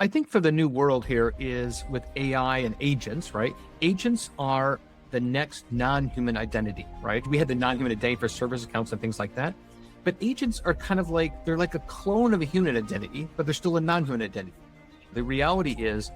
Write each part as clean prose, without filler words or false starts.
I think for the new world here is with AI and agents, right? Agents are the next non-human identity, right? We had the non-human identity for service accounts and things like that. But agents are kind of like, they're like a clone of a human identity, but they're still a non-human identity. The reality is,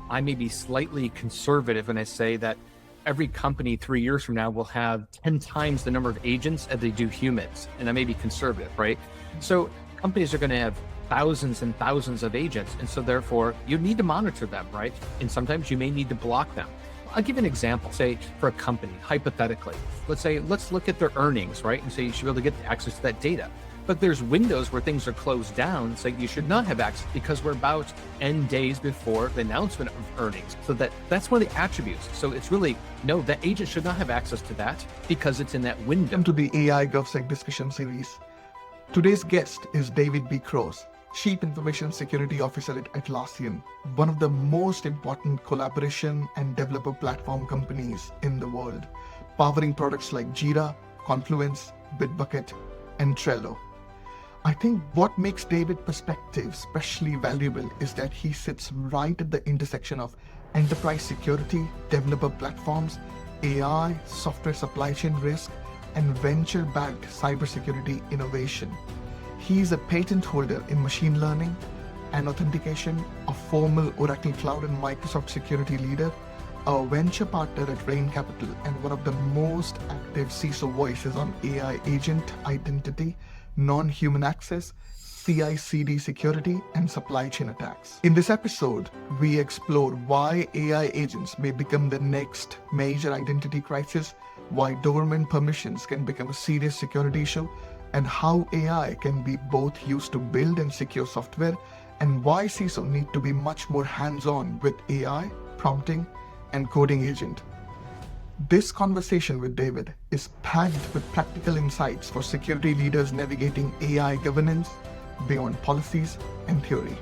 I may be slightly conservative when I say that every company 3 years from now will have 10 times the number of agents as they do humans. And I may be conservative, right? So companies are going to have thousands and thousands of agents. And so therefore you need to monitor them, right? And sometimes you may need to block them. I'll give you an example, say for a company, hypothetically, let's look at their earnings, right? And say you should be able to get access to that data. But there's windows where things are closed down, so you should not have access because we're about N days before the announcement of earnings. So that's one of the attributes. So it's really, no, that agent should not have access to that because it's in that window. Welcome to the AI GovSec discussion series. Today's guest is David B. Cross, Chief Information Security Officer at Atlassian, one of the most important collaboration and developer platform companies in the world, powering products like Jira, Confluence, Bitbucket, and Trello. I think what makes David's perspective especially valuable is that he sits right at the intersection of enterprise security, developer platforms, AI, software supply chain risk, and venture-backed cybersecurity innovation. He is a patent holder in machine learning and authentication, a former Oracle Cloud and Microsoft security leader, a venture partner at Rain Capital, and one of the most active CISO voices on AI agent identity, non-human access, CI/CD security, and supply chain attacks. In this episode, we explore why AI agents may become the next major identity crisis, why government permissions can become a serious security issue, and how AI can be both used to build and secure software, and why CISO need to be much more hands-on with AI, prompting, and coding agent. This conversation with David is packed with practical insights for security leaders navigating AI governance beyond policies and theory.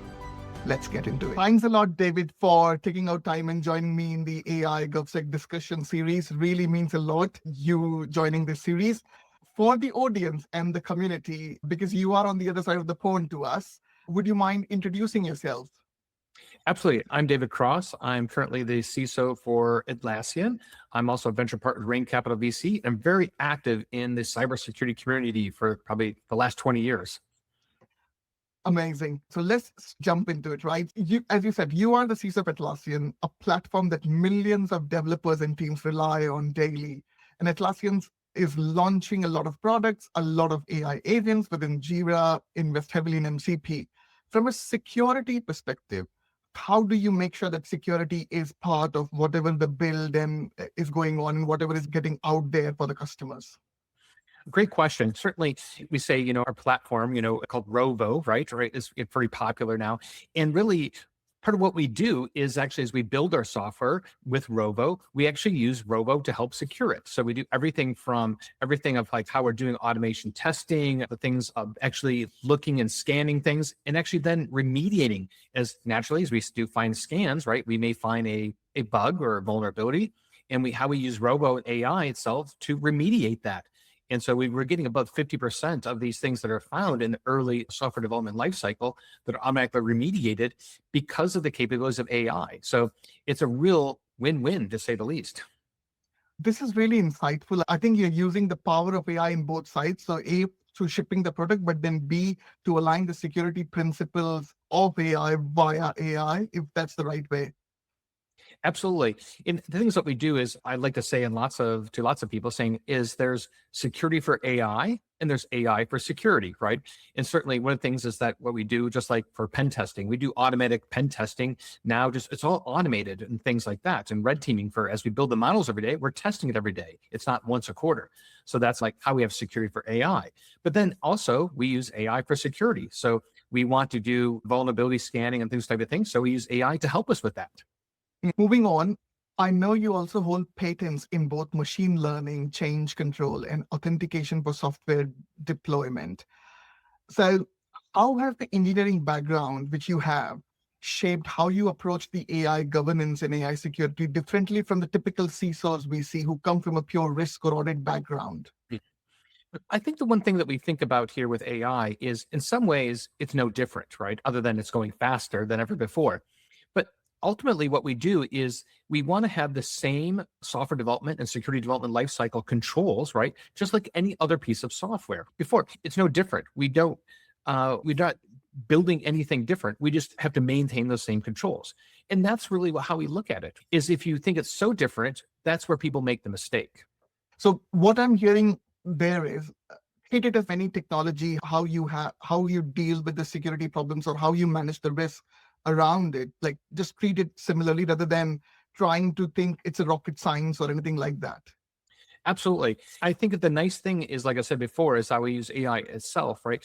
Let's get into it. Thanks a lot, David, for taking out time and joining me in the AI GovSec discussion series. Really means a lot, you joining this series. For the audience and the community, because you are on the other side of the pond to us, would you mind introducing yourself? Absolutely. I'm David Cross. I'm currently the CISO for Atlassian. I'm also a venture partner at Rain Capital VC. I'm very active in the cybersecurity community for probably the last 20 years. Amazing. So let's jump into it, right? As you said, you are the CISO of Atlassian, a platform that millions of developers and teams rely on daily. And Atlassian is launching a lot of products, a lot of AI agents within Jira, invest heavily in MCP. From a security perspective, how do you make sure that security is part of whatever the build and is going on and whatever is getting out there for the customers? Great question. Certainly, we say, our platform, called Rovo, right, is pretty popular now. And really, part of what we do is actually, as we build our software with Rovo, we actually use Rovo to help secure it. So we do everything of like how we're doing automation testing, the things of actually looking and scanning things, and actually then remediating as naturally as we do find scans, right? We may find a bug or a vulnerability, and how we use Rovo AI itself to remediate that. And so we're getting about 50% of these things that are found in the early software development lifecycle that are automatically remediated because of the capabilities of AI. So it's a real win-win, to say the least. This is really insightful. I think you're using the power of AI in both sides. So A, to shipping the product, but then B, to align the security principles of AI via AI, if that's the right way. Absolutely. And the things that we do is, I like to say to lots of people saying is there's security for AI and there's AI for security, right? And certainly one of the things is that what we do, just like for pen testing, we do automatic pen testing now, it's all automated and things like that. And red teaming as we build the models every day, we're testing it every day. It's not once a quarter. So that's like how we have security for AI. But then also we use AI for security. So we want to do vulnerability scanning and things type of things. So we use AI to help us with that. Moving on, I know you also hold patents in both machine learning, change control, and authentication for software deployment. So how has the engineering background, which you have, shaped how you approach the AI governance and AI security differently from the typical CISOs we see who come from a pure risk or audit background? I think the one thing that we think about here with AI is in some ways it's no different, right? Other than it's going faster than ever before. But ultimately, what we do is we want to have the same software development and security development lifecycle controls, right? Just like any other piece of software. Before, it's no different. We're not building anything different. We just have to maintain those same controls. And that's really how we look at it. Is if you think it's so different, that's where people make the mistake. So what I'm hearing there is treat it as any technology, how you deal with the security problems or how you manage the risk around it. Like just treat it similarly rather than trying to think it's a rocket science or anything like that. Absolutely. I think that the nice thing is, like I said before, is how we use AI itself, right?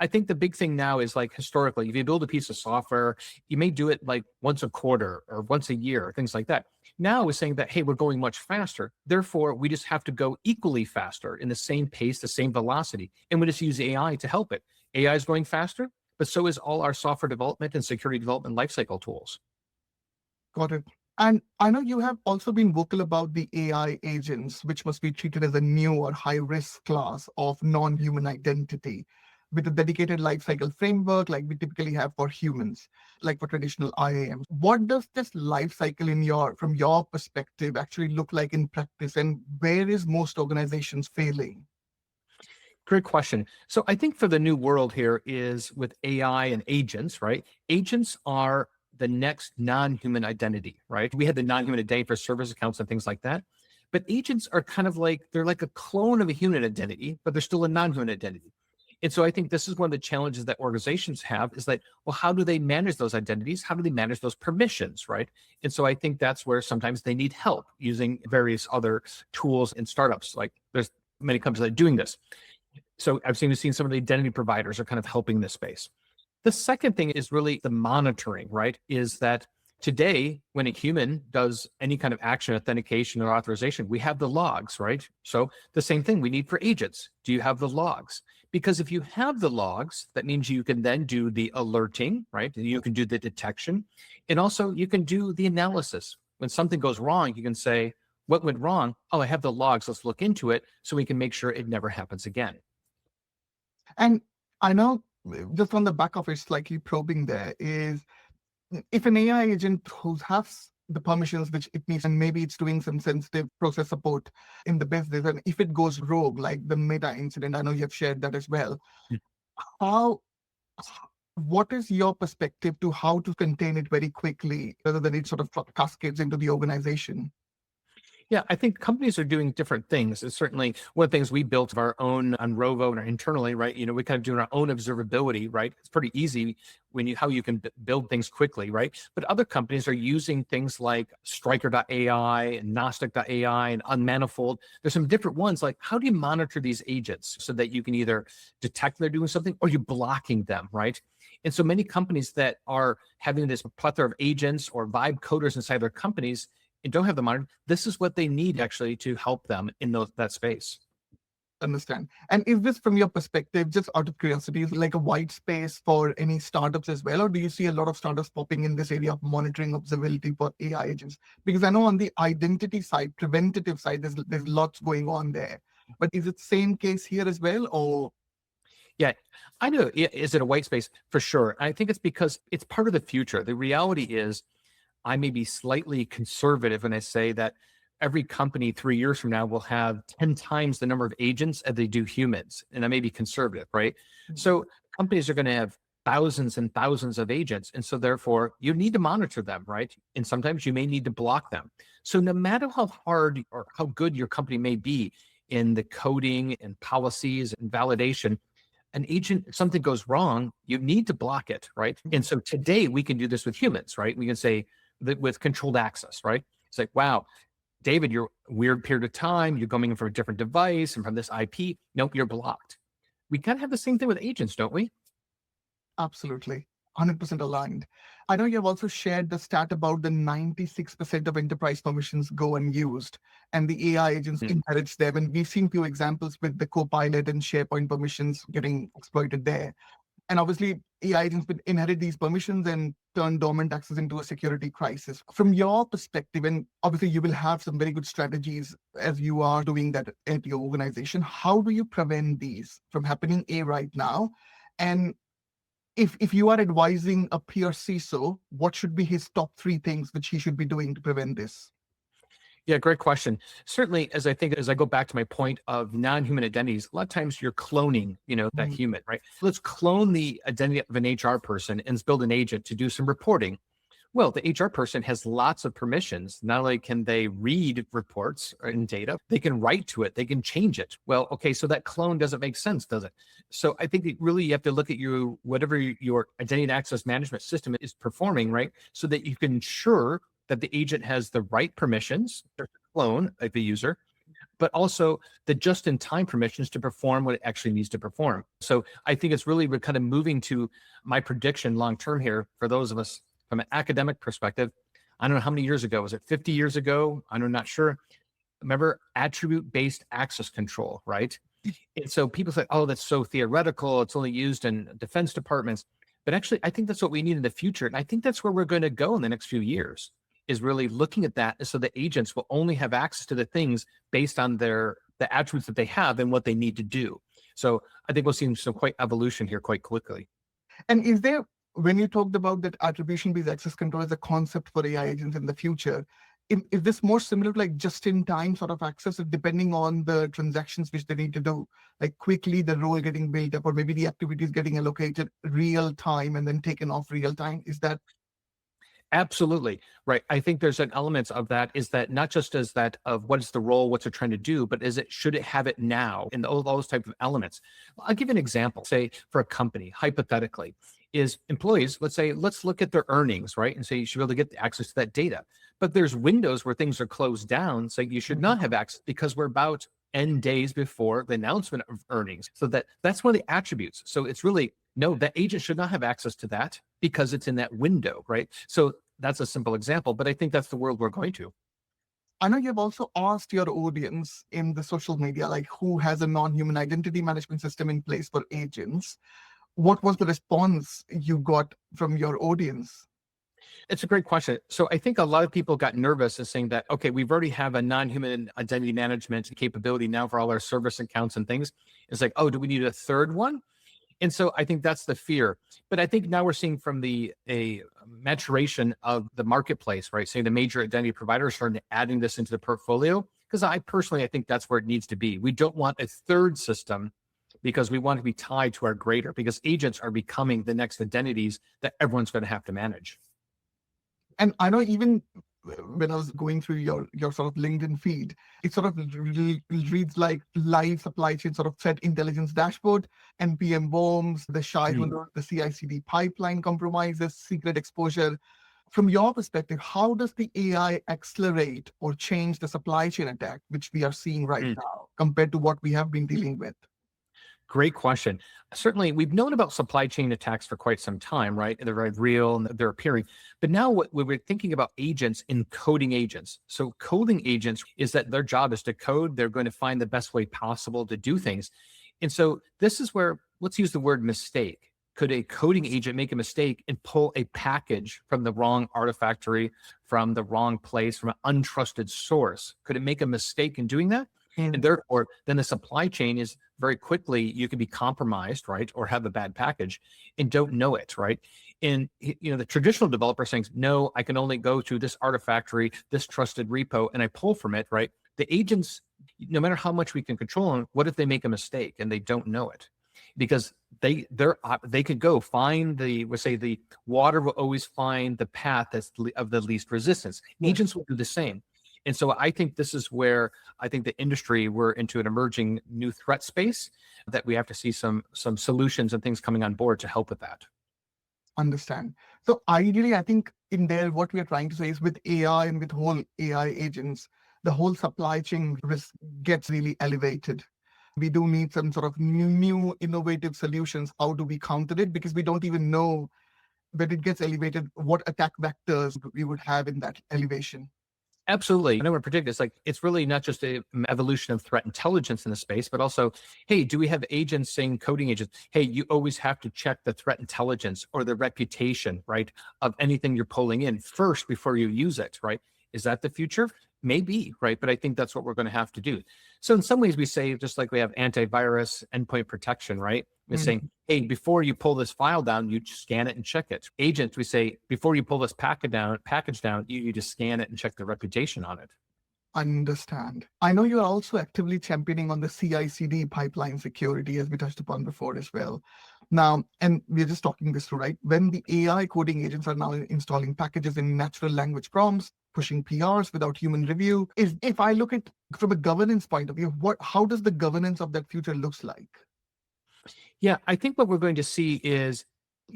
I think the big thing now is like historically, if you build a piece of software, you may do it like once a quarter or once a year, things like that. Now we're saying that, hey, we're going much faster. Therefore, we just have to go equally faster in the same pace, the same velocity. And we just use AI to help it. AI is going faster, but so is all our software development and security development lifecycle tools. Got it. And I know you have also been vocal about the AI agents, which must be treated as a new or high risk class of non human identity with a dedicated lifecycle framework like we typically have for humans, like for traditional IAMs. What does this lifecycle from your perspective actually look like in practice? And where is most organizations failing? Great question. So I think for the new world here is with AI and agents, right? Agents are the next non-human identity, right? We had the non-human identity for service accounts and things like that. But agents are kind of like they're like a clone of a human identity, but they're still a non-human identity. And so I think this is one of the challenges that organizations have is like, well, how do they manage those identities? How do they manage those permissions, right? And so I think that's where sometimes they need help using various other tools and startups. Like there's many companies that are doing this. So I've seen some of the identity providers are kind of helping this space. The second thing is really the monitoring, right? Is that today, when a human does any kind of action, authentication, or authorization, we have the logs, right? So the same thing we need for agents. Do you have the logs? Because if you have the logs, that means you can then do the alerting, right? You can do the detection. And also you can do the analysis. When something goes wrong, you can say, what went wrong? Oh, I have the logs. Let's look into it so we can make sure it never happens again. And I know just on the back of it, slightly probing there is if an AI agent who has the permissions which it needs, and maybe it's doing some sensitive process support in the business, and if it goes rogue, like the Meta incident, I know you have shared that as well. How, what is your perspective to how to contain it very quickly rather than it sort of cascades into the organization? Yeah, I think companies are doing different things. It's certainly one of the things we built of our own on Rovo and internally, right? We kind of doing our own observability, right? It's pretty easy how you can build things quickly, right? But other companies are using things like Striker.ai and Gnostic.ai and Unmanifold. There's some different ones. Like, how do you monitor these agents so that you can either detect they're doing something or you're blocking them, right? And so many companies that are having this plethora of agents or vibe coders inside their companies and don't have the monitor, this is what they need actually to help them in that space. Understand. And is this from your perspective, just out of curiosity, is like a white space for any startups as well? Or do you see a lot of startups popping in this area of monitoring observability for AI agents? Because I know on the identity side, preventative side, there's lots going on there. But is it the same case here as well? Or Yeah, I know. Is it a white space? For sure. I think it's because it's part of the future. The reality is I may be slightly conservative when I say that every company 3 years from now will have 10 times the number of agents as they do humans. And I may be conservative, right? So companies are going to have thousands and thousands of agents. And so therefore you need to monitor them, right? And sometimes you may need to block them. So no matter how hard or how good your company may be in the coding and policies and validation, an agent, if something goes wrong, you need to block it, right? And so today we can do this with humans, right? We can say, with controlled access, right? It's like, wow, David, you're a weird period of time. You're coming in from a different device and from this IP. Nope, you're blocked. We kind of have the same thing with agents, don't we? absolutely 100% aligned. I know you have also shared the stat about the 96% of enterprise permissions go unused and the AI agents inherits them. And we've seen few examples with the Copilot and SharePoint permissions getting exploited there. And obviously, AI agents will inherit these permissions and turn dormant access into a security crisis. From your perspective, and obviously you will have some very good strategies as you are doing that at your organization, how do you prevent these from happening right now? And if you are advising a peer CISO, what should be his top 3 things which he should be doing to prevent this? Yeah, great question. Certainly, as I go back to my point of non-human identities, a lot of times you're cloning, that Mm. human, right? Let's clone the identity of an HR person and build an agent to do some reporting. Well, the HR person has lots of permissions. Not only can they read reports and data, they can write to it, they can change it. Well, okay, so that clone doesn't make sense, does it? So I think that really you have to look at whatever your identity and access management system is performing, right? So that you can ensure that the agent has the right permissions, there's a clone of the user, but also the just-in-time permissions to perform what it actually needs to perform. So I think it's really we're kind of moving to my prediction long-term here for those of us from an academic perspective. I don't know how many years ago, was it 50 years ago? I'm not sure. Remember attribute-based access control, right? And so people say, oh, that's so theoretical. It's only used in defense departments. But actually, I think that's what we need in the future. And I think that's where we're going to go in the next few years, is really looking at that so the agents will only have access to the things based on the attributes that they have and what they need to do. So I think we'll see some quite evolution here quite quickly. And is there, when you talked about that attribution-based access control as a concept for AI agents in the future, is this more similar to like just-in-time sort of access, depending on the transactions which they need to do, like quickly the role getting built up, or maybe the activities getting allocated real time and then taken off real time? Is that Absolutely. Right. I think there's an element of that is that not just as that of what is the role, what's it trying to do, but should it have it now, and all those type of elements. I'll give you an example. Say for a company, hypothetically, is employees, let's look at their earnings, right? And say you should be able to get access to that data. But there's windows where things are closed down, saying you should not have access because we're about N days before the announcement of earnings. So that's one of the attributes. So it's really no, that agent should not have access to that because it's in that window, right? So that's a simple example, but I think that's the world we're going to. I know you've also asked your audience in the social media, like who has a non-human identity management system in place for agents. What was the response you got from your audience? It's a great question. So I think a lot of people got nervous in saying that, okay, we've already have a non-human identity management capability now for all our service accounts and things. It's like, oh, do we need a third one? And so I think that's the fear. But I think now we're seeing from a maturation of the marketplace, right? Saying the major identity providers starting adding this into the portfolio. Because I think that's where it needs to be. We don't want a third system because we want to be tied to our greater, because agents are becoming the next identities that everyone's going to have to manage. And I know even when I was going through your sort of LinkedIn feed, it sort of reads like live supply chain sort of threat intelligence dashboard, NPM bombs, the shy vulnerabilities, the CI/CD pipeline compromises, secret exposure. From your perspective, how does the AI accelerate or change the supply chain attack, which we are seeing right now, compared to what we have been dealing with? Great question. Certainly, we've known about supply chain attacks for quite some time, right? They're very real and they're appearing. But now what we're thinking about agents in coding agents. So coding agents is that their job is to code. They're going to find the best way possible to do things. And so this is where, let's use the word mistake. Could a coding agent make a mistake and pull a package from the wrong artifactory, from the wrong place, from an untrusted source? Could it make a mistake in doing that? And therefore, then the supply chain is very quickly, you can be compromised, right? Or have a bad package and don't know it, right? And the traditional developer saying, no, I can only go to this artifactory, this trusted repo, and I pull from it, right? The agents, no matter how much we can control them, what if they make a mistake and they don't know it? Because they could go find the water will always find the path that's of the least resistance. Agents will do the same. And so I think this is where I think the industry, we're into an emerging new threat space that we have to see some solutions and things coming on board to help with that. Understand. So ideally, I think in there, what we are trying to say is with AI and with whole AI agents, the whole supply chain risk gets really elevated. We do need some sort of new innovative solutions. How do we counter it? Because we don't even know when it gets elevated, what attack vectors we would have in that elevation. Absolutely. I know we're predicting it's like it's really not just a evolution of threat intelligence in the space, but also, hey, do we have agents saying coding agents? Hey, you always have to check the threat intelligence or the reputation, right, of anything you're pulling in first before you use it, right? Is that the future? Maybe, right? But I think that's what we're going to have to do. So in some ways, we say just like we have antivirus, endpoint protection, right? We're saying, hey, before you pull this file down, you scan it and check it. Agents, we say, before you pull this package down, you just scan it and check the reputation on it. Understand. I know you are also actively championing on the CI/CD pipeline security, as we touched upon before as well. Now, and we're just talking this through, right? When the AI coding agents are now installing packages in natural language prompts, pushing PRs without human review, if I look at from a governance point of view, how does the governance of that future looks like? Yeah, I think what we're going to see is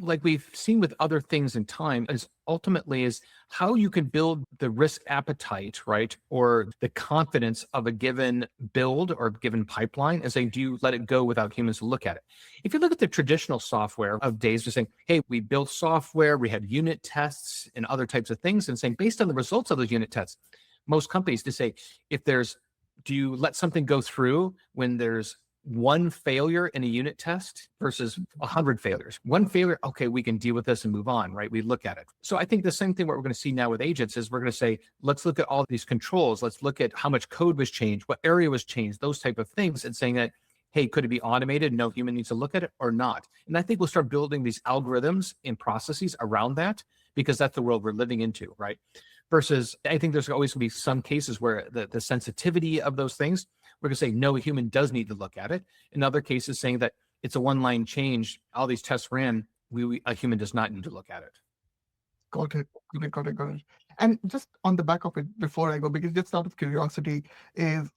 like we've seen with other things in time is ultimately is how you can build the risk appetite, right? Or the confidence of a given build or given pipeline as they do let it go without humans to look at it. If you look at the traditional software of days, just saying, hey, we built software, we had unit tests and other types of things, and saying based on the results of those unit tests, most companies to say, if there's do you let something go through when there's one failure in a unit test versus 100 failures? One failure, okay, we can deal with this and move on, right? We look at it. So I think the same thing what we're going to see now with agents is we're going to say, let's look at all these controls. Let's look at how much code was changed, what area was changed, those type of things, and saying that, hey, could it be automated? No human needs to look at it or not. And I think we'll start building these algorithms and processes around that because that's the world we're living into, right? Versus, I think there's always going to be some cases where the sensitivity of those things, we're going to say, no, a human does need to look at it. In other cases, saying that it's a one-line change, all these tests ran, a human does not need to look at it. Got it. Got it. And just on the back of it, before I go, because just out of curiosity, is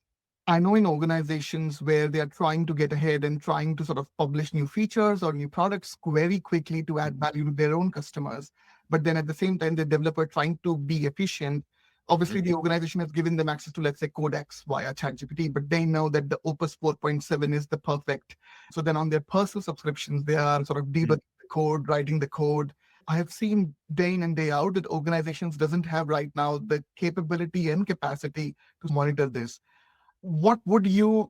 I know in organizations where they are trying to get ahead and trying to sort of publish new features or new products very quickly to add value to their own customers, but then at the same time, the developer trying to be efficient. Obviously, the organization has given them access to, let's say, Codex via ChatGPT, but they know that the Opus 4.7 is the perfect. So then on their personal subscriptions, they are sort of debugging the code, writing the code. I have seen day in and day out that organizations doesn't have right now the capability and capacity to monitor this. What would you,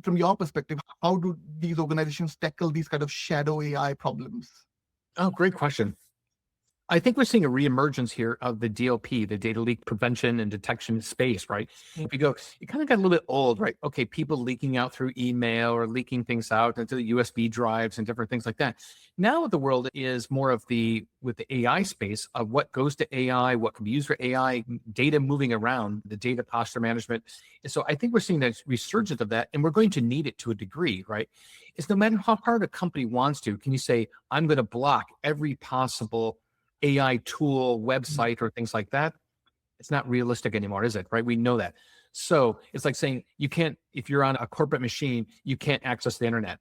from your perspective, how do these organizations tackle these kind of shadow AI problems? Oh, great question. I think we're seeing a reemergence here of the DLP, the data leak prevention and detection space, right? If you go, it kind of got a little bit old, right? Okay, people leaking out through email or leaking things out into the USB drives and different things like that. Now the world is more of with the AI space of what goes to AI, what can be used for AI, data moving around, the data posture management. And so I think we're seeing that resurgence of that, and we're going to need it to a degree, right? It's no matter how hard a company wants to, can you say, I'm going to block every possible AI tool, website, or things like that? It's not realistic anymore, is it? Right? We know that. So it's like saying you can't, if you're on a corporate machine, you can't access the internet.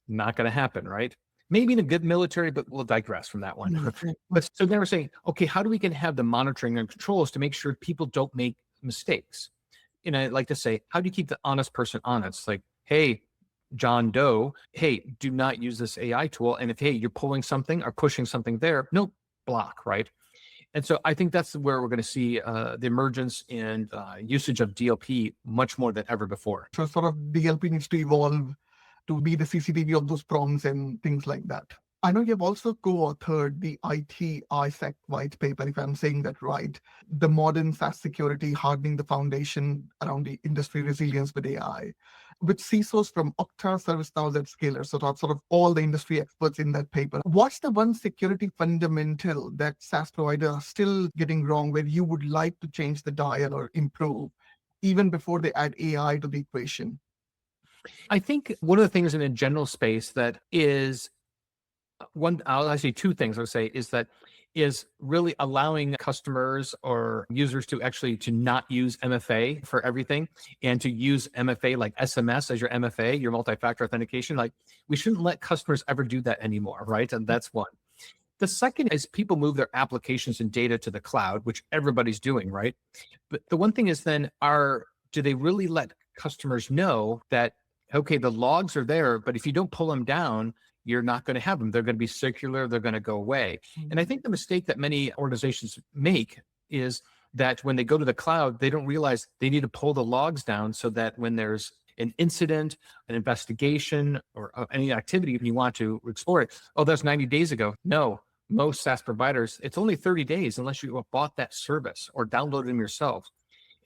Not going to happen, right? Maybe in a good military, but we'll digress from that one. But so then we're saying, okay, how do we can have the monitoring and controls to make sure people don't make mistakes? And I like to say, how do you keep the honest person honest? Like, hey, John Doe, hey, do not use this AI tool. And if, hey, you're pulling something or pushing something there, nope, block, right? And so I think that's where we're going to see the emergence and usage of DLP much more than ever before. So sort of DLP needs to evolve to be the CCTV of those prompts and things like that. I know you have also co-authored the IT ISAC white paper, if I'm saying that right, the modern SaaS security hardening the foundation around the industry resilience with AI, with CISOs from Okta, ServiceNow, Zscaler, so sort of all the industry experts in that paper. What's the one security fundamental that SaaS providers are still getting wrong where you would like to change the dial or improve even before they add AI to the equation? I think one of the things in a general space that is I'll actually two things I would say is really allowing customers or users to actually to not use MFA for everything and to use MFA like SMS as your MFA, your multi-factor authentication. Like we shouldn't let customers ever do that anymore, right? And that's one. The second is people move their applications and data to the cloud, which everybody's doing, right? But the one thing is then do they really let customers know that, okay, the logs are there, but if you don't pull them down, you're not going to have them. They're going to be circular. They're going to go away. And I think the mistake that many organizations make is that when they go to the cloud, they don't realize they need to pull the logs down so that when there's an incident, an investigation, or any activity, if you want to explore it, oh, that's 90 days ago. No, most SaaS providers, it's only 30 days unless you bought that service or downloaded them yourself.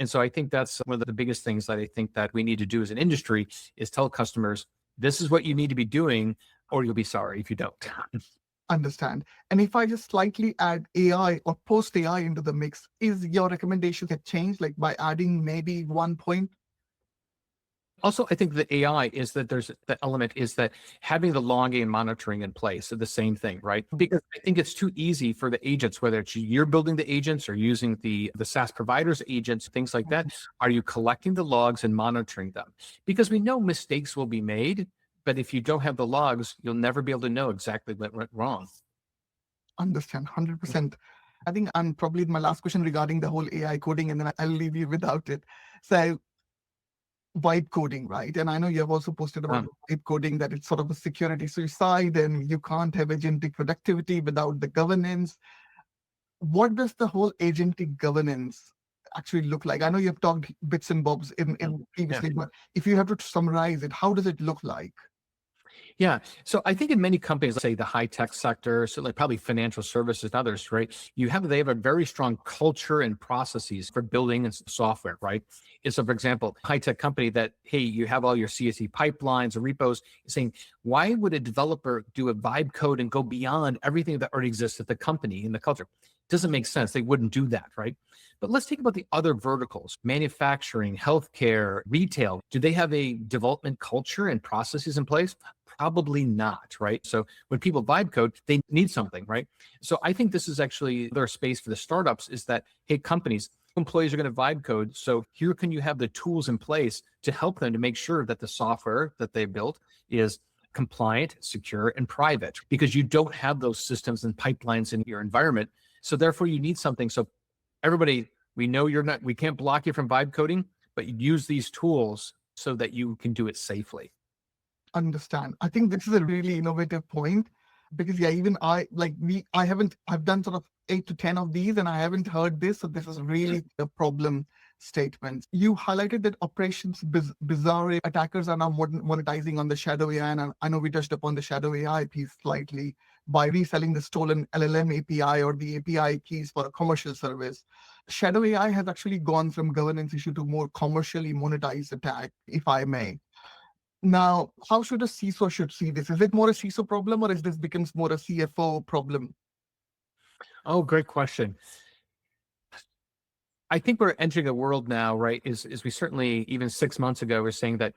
And so I think that's one of the biggest things that I think that we need to do as an industry is tell customers, this is what you need to be doing, or you'll be sorry if you don't. Understand. And if I just slightly add AI or post AI into the mix, is your recommendation get changed like by adding maybe one point? Also, I think the AI is that there's the element is that having the logging and monitoring in place are the same thing, right? Because I think it's too easy for the agents, whether it's you're building the agents or using the SaaS providers agents, things like that. Are you collecting the logs and monitoring them? Because we know mistakes will be made, but if you don't have the logs, you'll never be able to know exactly what went wrong. Understand, 100%. I think I'm probably my last question regarding the whole AI coding, and then I'll leave you without it. So vibe coding, right? And I know you have also posted about vibe coding, that it's sort of a security suicide and you can't have agentic productivity without the governance. What does the whole agentic governance actually look like? I know you've talked bits and bobs in previously, but if you have to summarize it, how does it look like? Yeah. So I think in many companies, let's say the high tech sector, so like probably financial services and others, right? They have a very strong culture and processes for building and software, right? And so, for example, high tech company that, hey, you have all your CSE pipelines or repos, saying, why would a developer do a vibe code and go beyond everything that already exists at the company in the culture? Doesn't make sense. They wouldn't do that, right? But let's think about the other verticals, manufacturing, healthcare, retail. Do they have a development culture and processes in place? Probably not, right? So when people vibe code, they need something, right? So I think this is actually their space for the startups is that, hey, companies, employees are going to vibe code. So here can you have the tools in place to help them to make sure that the software that they built is compliant, secure, and private, because you don't have those systems and pipelines in your environment. So therefore you need something. So everybody, we know we can't block you from vibe coding, but you use these tools so that you can do it safely. Understand. I think this is a really innovative point, because even I've done sort of 8 to 10 of these and I haven't heard this. So this is really a problem statement. You highlighted that operations bizarre attackers are now monetizing on the shadow AI. And I know we touched upon the shadow AI piece slightly by reselling the stolen LLM API or the API keys for a commercial service. Shadow AI has actually gone from governance issue to more commercially monetized attack, if I may. Now, how should a CISO should see this? Is it more a CISO problem, or is this becomes more a CFO problem? Oh, great question. I think we're entering a world now, right? Is we certainly, even 6 months ago, we're saying that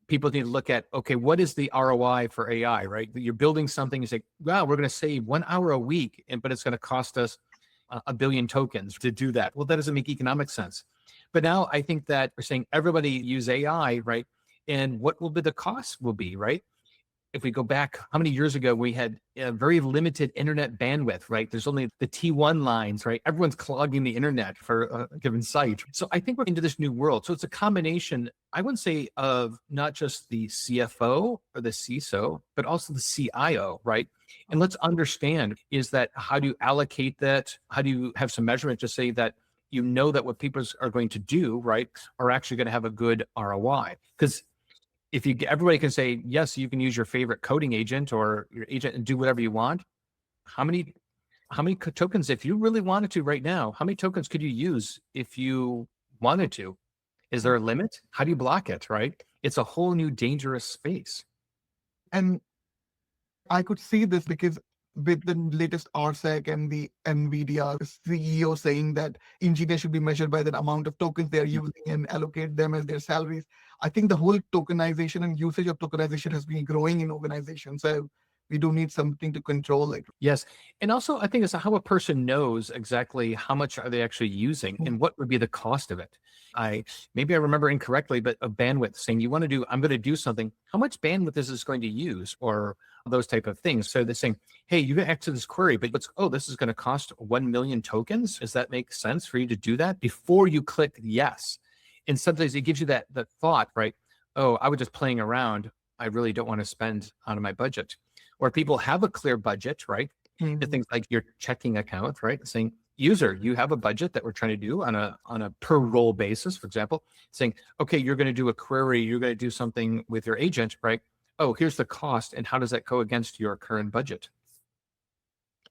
people need to look at, okay, what is the ROI for AI, right? You're building something, you say, wow, we're going to save 1 hour a week, but it's going to cost us a billion tokens to do that. Well, that doesn't make economic sense. But now I think that we're saying everybody use AI, right? And what will be the cost will be, right? If we go back, how many years ago we had a very limited internet bandwidth, right? There's only the T1 lines, right? Everyone's clogging the internet for a given site. So I think we're into this new world. So it's a combination, I wouldn't say, of not just the CFO or the CISO, but also the CIO, right? And let's understand is that how do you allocate that? How do you have some measurement to say that you know that what people are going to do, right, are actually going to have a good ROI? Because if everybody can say, yes, you can use your favorite coding agent or your agent and do whatever you want. How many tokens, if you really wanted to right now, how many tokens could you use if you wanted to? Is there a limit? How do you block it, right? It's a whole new dangerous space. And I could see this because with the latest RSEC and the NVIDIA CEO saying that engineers should be measured by the amount of tokens they're using and allocate them as their salaries. I think the whole tokenization and usage of tokenization has been growing in organizations. So we do need something to control it. Yes. And also, I think it's how a person knows exactly how much are they actually using and what would be the cost of it. Maybe I remember incorrectly, but a bandwidth saying I'm going to do something. How much bandwidth is this going to use, or those type of things? So they're saying, hey, you can access this query, but this is going to cost 1 million tokens. Does that make sense for you to do that before you click yes? And sometimes it gives you that thought, right? Oh, I was just playing around. I really don't want to spend out of my budget. Or people have a clear budget, right? Mm-hmm. Things like your checking account, right? Saying, user, you have a budget that we're trying to do on a per role basis, for example, saying, okay, you're going to do a query, you're going to do something with your agent, right? Oh, here's the cost, and how does that go against your current budget?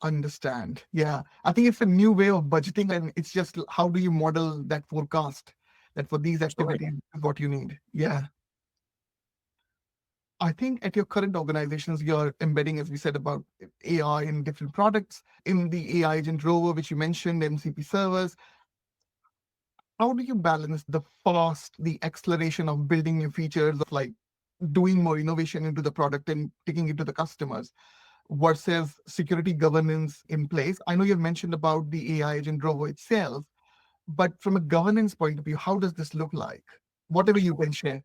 Understand. Yeah. I think it's a new way of budgeting, and it's just how do you model that forecast that for these That's right. activities is what you need. Yeah. I think at your current organizations, you're embedding, as we said, about AI in different products, in the AI agent Rovo, which you mentioned, MCP servers. How do you balance the fast, the acceleration of building new features, of like doing more innovation into the product and taking it to the customers versus security governance in place? I know you've mentioned about the AI agent Rovo itself, but from a governance point of view, how does this look like? Whatever you can share.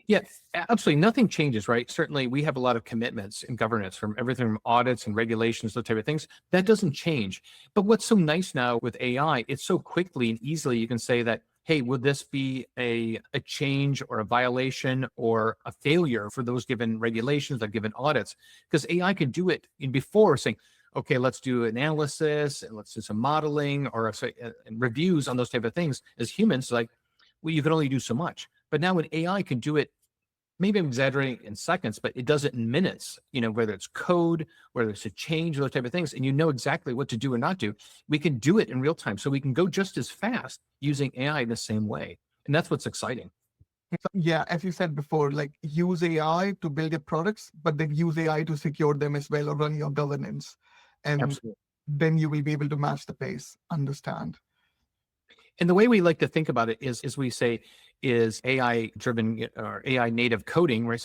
Yeah, absolutely. Nothing changes, right? Certainly, we have a lot of commitments in governance from everything from audits and regulations, those type of things. That doesn't change. But what's so nice now with AI, it's so quickly and easily you can say that, hey, would this be a change or a violation or a failure for those given regulations, that given audits? Because AI can do it in before saying, okay, let's do analysis and let's do some modeling or and reviews on those type of things. As humans, like, well, you can only do so much. But now when AI can do it, maybe I'm exaggerating in seconds, but it does it in minutes, whether it's code, whether it's a change, those type of things, and you know exactly what to do or not do. We can do it in real time. So we can go just as fast using AI in the same way. And that's what's exciting. So, yeah, as you said before, like use AI to build your products, but then use AI to secure them as well or run your governance. And Absolutely. then you will be able to match the pace. Understand. And the way we like to think about it is we say is AI driven or AI native coding, where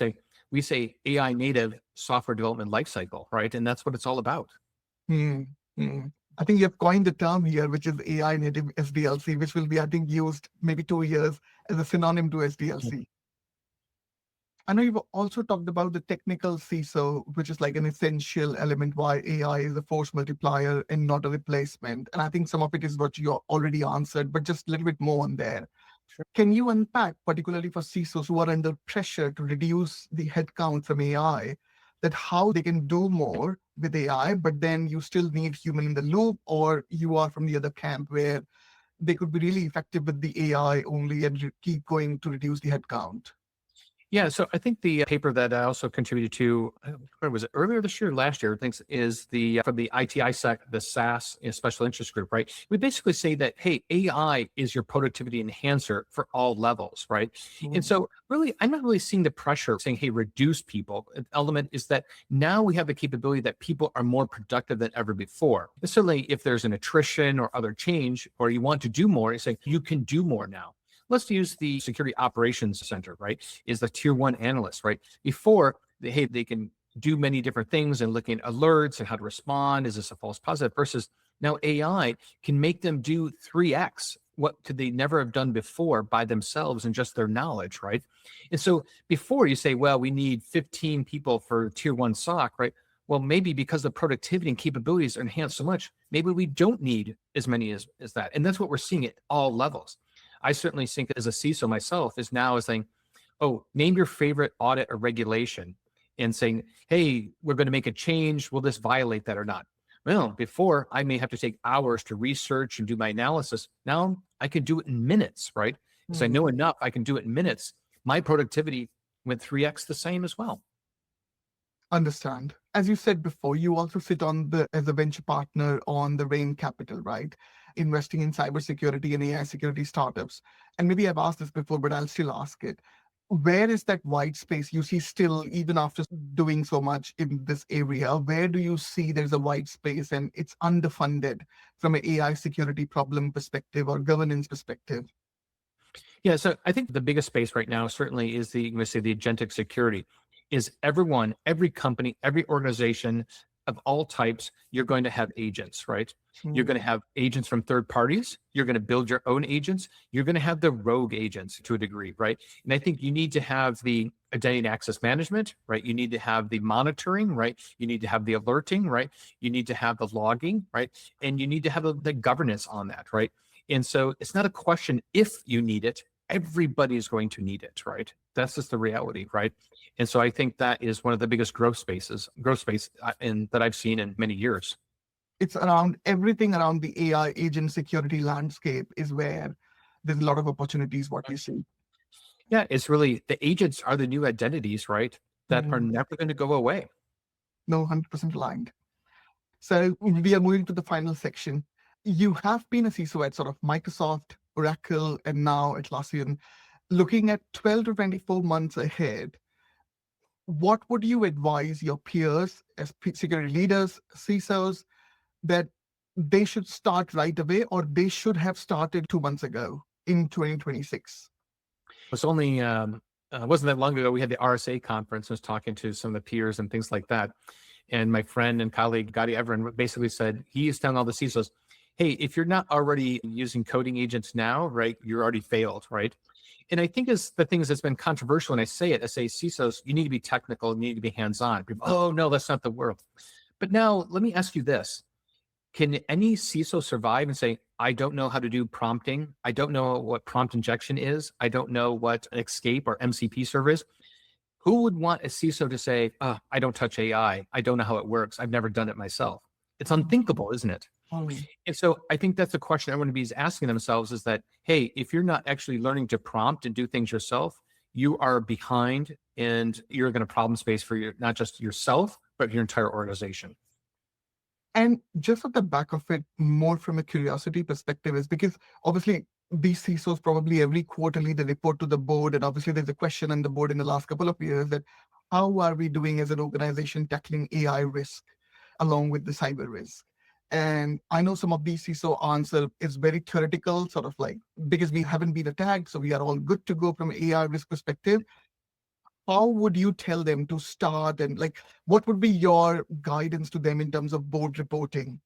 we say AI native software development lifecycle, right? And that's what it's all about. Hmm. Hmm. I think you've coined the term here, which is AI native SDLC, which will be, I think, used maybe 2 years as a synonym to SDLC. I know you've also talked about the technical CISO, which is like an essential element why AI is a force multiplier and not a replacement. And I think some of it is what you already answered, but just a little bit more on there. Can you unpack, particularly for CISOs who are under pressure to reduce the headcount from AI, that how they can do more with AI, but then you still need human in the loop, or you are from the other camp where they could be really effective with the AI only and keep going to reduce the headcount? Yeah, so I think the paper that I also contributed to, where was it, earlier this year, last year, I think, is the from the ITISEC, the SAS special interest group, right? We basically say that, hey, AI is your productivity enhancer for all levels, right? And so really, I'm not really seeing the pressure saying, hey, reduce people. An element is that now we have the capability that people are more productive than ever before. And certainly, if there's an attrition or other change, or you want to do more, it's like you can do more now. Let's use the security operations center, right? Is the tier one analyst, right? Before, hey, they can do many different things and looking at alerts and how to respond. Is this a false positive? Versus now AI can make them do 3x what could they never have done before by themselves and just their knowledge, right? And so before you say, well, we need 15 people for tier one SOC, right? Well, maybe because the productivity and capabilities are enhanced so much, maybe we don't need as many as that. And that's what we're seeing at all levels. I certainly think as a CISO myself is now is saying, oh, name your favorite audit or regulation and saying, hey, we're going to make a change. Will this violate that or not? Well, before I may have to take hours to research and do my analysis. Now I can do it in minutes, right? Because I know enough, I can do it in minutes. My productivity went 3x the same as well. Understand. As you said before, you also sit on the as a venture partner on the Rain Capital, right? Investing in cybersecurity and AI security startups. And maybe I've asked this before, but I'll still ask it. Where is that white space you see still, even after doing so much in this area? Where do you see there's a white space and it's underfunded from an AI security problem perspective or governance perspective? Yeah, so I think the biggest space right now certainly is the, I'm going to say the agentic security is everyone, every company, every organization of all types, you're going to have agents, right? You're going to have agents from third parties. You're going to build your own agents. You're going to have the rogue agents to a degree, right? And I think you need to have the identity and access management, right? You need to have the monitoring, right? You need to have the alerting, right? You need to have the logging, right? And you need to have the governance on that, right? And so it's not a question if you need it, everybody's going to need it, right? That's just the reality, right? And so I think that is one of the biggest growth space that I've seen in many years. It's around everything around the AI agent security landscape is where there's a lot of opportunities, what we see. Yeah, it's really the agents are the new identities, right? That are Mhm. never going to go away. No, 100% aligned. So we are moving to the final section. You have been a CISO at sort of Microsoft, Oracle, and now Atlassian. Looking at 12 to 24 months ahead, what would you advise your peers as security leaders, CISOs, that they should start right away or they should have started 2 months ago in 2026? It was only wasn't that long ago we had the RSA conference. I was talking to some of the peers and things like that. And my friend and colleague Gotti Everin basically said he is telling all the CISOs, hey, if you're not already using coding agents now, right, you're already failed, right? And I think is the things that's been controversial when I say it, I say CISOs, you need to be technical, you need to be hands-on. People, oh no, that's not the world. But now let me ask you this. Can any CISO survive and say, I don't know how to do prompting. I don't know what prompt injection is. I don't know what an escape or MCP server is. Who would want a CISO to say, oh, I don't touch AI. I don't know how it works. I've never done it myself. It's unthinkable, isn't it? Mm. And so I think that's a question everyone is asking themselves is that, hey, if you're not actually learning to prompt and do things yourself, you are behind and you're going to problem space for your, not just yourself, but your entire organization. And just at the back of it, more from a curiosity perspective, is because obviously these CISOs probably every quarterly they report to the board, and obviously there's a question on the board in the last couple of years that how are we doing as an organization tackling AI risk along with the cyber risk? And I know some of these CISO answer is very theoretical, sort of like because we haven't been attacked, so we are all good to go from an AI risk perspective. How would you tell them to start, and like what would be your guidance to them in terms of board reporting?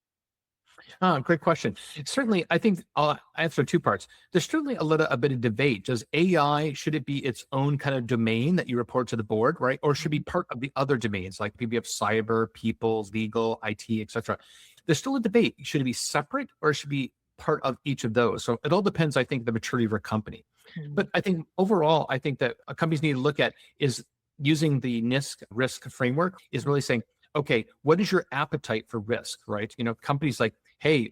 Great question. Certainly, I think I'll answer two parts. There's certainly a bit of debate. Does AI, should it be its own kind of domain that you report to the board, right? Or should it be part of the other domains, like maybe of cyber, people, legal, IT, etc. There's still a debate. Should it be separate or should it be part of each of those? So it all depends, I think, the maturity of your company. Mhm. But I think overall, I think that companies need to look at is using the NIST risk framework is really saying, okay, what is your appetite for risk, right? Companies like, hey,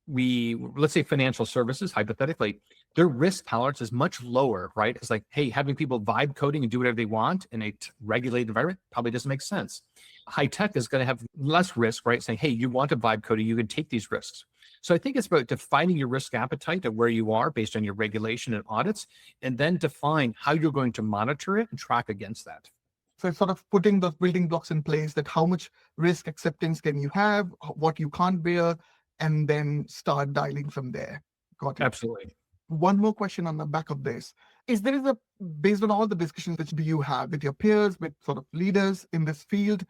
let's say financial services, hypothetically, their risk tolerance is much lower, right? It's like, hey, having people vibe coding and do whatever they want in a regulated environment probably doesn't make sense. High tech is going to have less risk, right? Saying, hey, you want to vibe coding, you can take these risks. So I think it's about defining your risk appetite of where you are based on your regulation and audits, and then define how you're going to monitor it and track against that. So it's sort of putting those building blocks in place that how much risk acceptance can you have, what you can't bear, and then start dialing from there. Got it. Absolutely. One more question on the back of this. Is there is a based on all the discussions that you have with your peers, with sort of leaders in this field,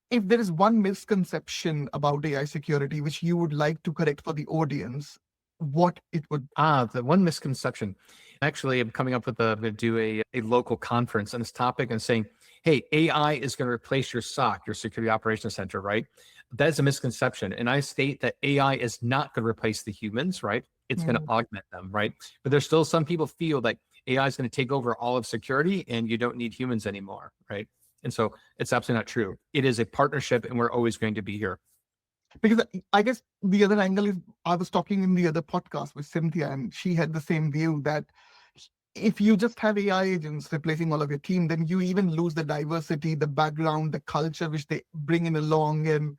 if there is one misconception about AI security which you would like to correct for the audience, what it would. The one misconception. Actually, I'm coming up with I'm going to do a local conference on this topic and saying, hey, AI is going to replace your SOC, your Security Operations Center, right? That is a misconception. And I state that AI is not going to replace the humans, right? It's going to Mm. augment them, right? But there's still some people feel like AI is going to take over all of security and you don't need humans anymore, right? And so it's absolutely not true. It is a partnership and we're always going to be here. Because I guess the other angle is I was talking in the other podcast with Cynthia, and she had the same view that if you just have AI agents replacing all of your team, then you even lose the diversity, the background, the culture which they bring in along, and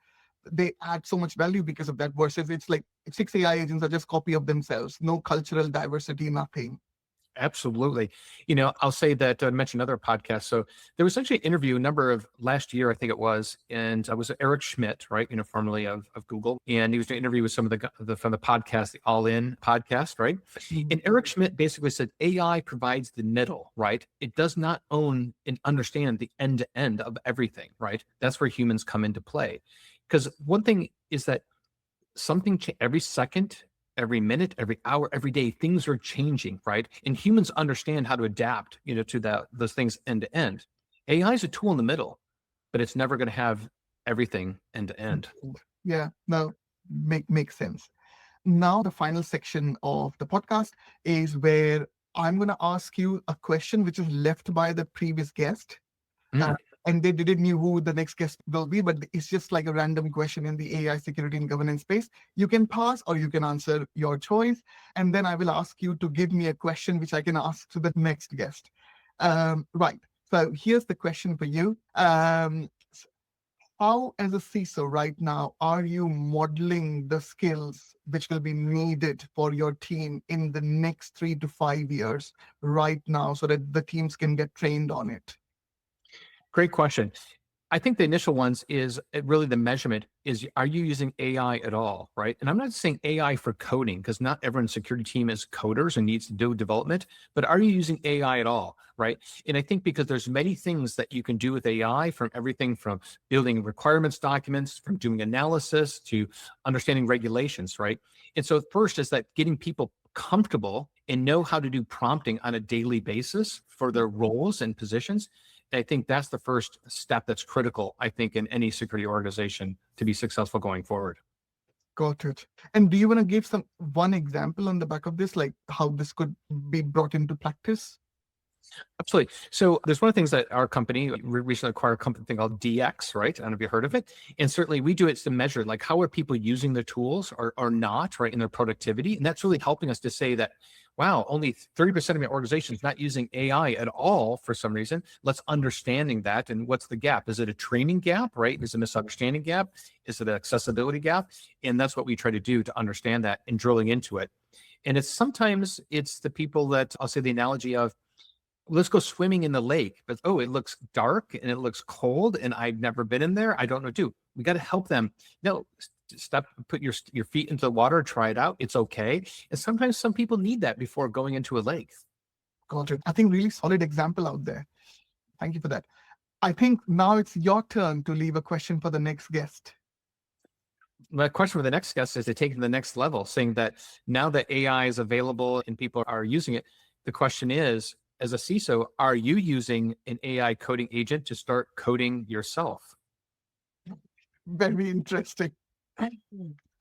they add so much value because of that. Versus it's like 6 AI agents are just copy of themselves, no cultural diversity, nothing. Absolutely. I'll say that I mentioned another podcast. So there was actually an interview a number of last year, I think it was, and was Eric Schmidt, right? Formerly of Google. And he was doing an interview with some of from the podcast, the All In podcast, right? And Eric Schmidt basically said AI provides the middle, right? It does not own and understand the end to end of everything, right? That's where humans come into play. Because one thing is that every second, every minute, every hour, every day, things are changing, right? And humans understand how to adapt, to those things end to end. AI is a tool in the middle, but it's never going to have everything end to end. Yeah, no, makes sense. Now the final section of the podcast is where I'm going to ask you a question which is left by the previous guest. Mm. and they didn't know who the next guest will be, but it's just like a random question in the AI security and governance space. You can pass or you can answer your choice. And then I will ask you to give me a question which I can ask to the next guest. Right. So here's the question for you. How, as a CISO right now, are you modeling the skills which will be needed for your team in the next 3 to 5 years right now so that the teams can get trained on it? Great question. I think the initial ones is really the measurement is, are you using AI at all, right? And I'm not saying AI for coding, because not everyone's security team is coders and needs to do development, but are you using AI at all, right? And I think because there's many things that you can do with AI, from everything from building requirements documents, from doing analysis to understanding regulations, right? And so first is that getting people comfortable and know how to do prompting on a daily basis for their roles and positions. I think that's the first step that's critical, I think, in any security organization to be successful going forward. Got it. And do you want to give one example on the back of this, like how this could be brought into practice? Absolutely. So there's one of the things that our company, we recently acquired a company thing called DX, right? I don't know if you heard of it. And certainly we do it to measure, like, how are people using the tools or not, right, in their productivity. And that's really helping us to say that, wow, only 30% of my organization is not using AI at all for some reason. Let's understanding that. And what's the gap? Is it a training gap, right? Is it a misunderstanding gap? Is it an accessibility gap? And that's what we try to do to understand that and drilling into it. And sometimes it's the people that, I'll say the analogy of, let's go swimming in the lake, but oh, it looks dark and it looks cold and I've never been in there. I don't know what to do. We got to help them. No, step, put your feet into the water, try it out. It's okay. And sometimes some people need that before going into a lake. Got it. I think really solid example out there. Thank you for that. I think now it's your turn to leave a question for the next guest. My question for the next guest is to take it to the next level, saying that now that AI is available and people are using it, the question is, as a CISO, are you using an AI coding agent to start coding yourself? Very interesting.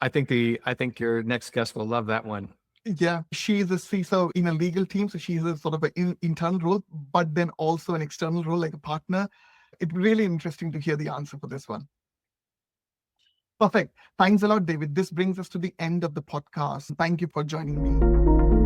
I think your next guest will love that one. Yeah, she is a CISO in a legal team, so she's a sort of an internal role, but then also an external role like a partner. It's really interesting to hear the answer for this one. Perfect. Thanks a lot, David. This brings us to the end of the podcast. Thank you for joining me.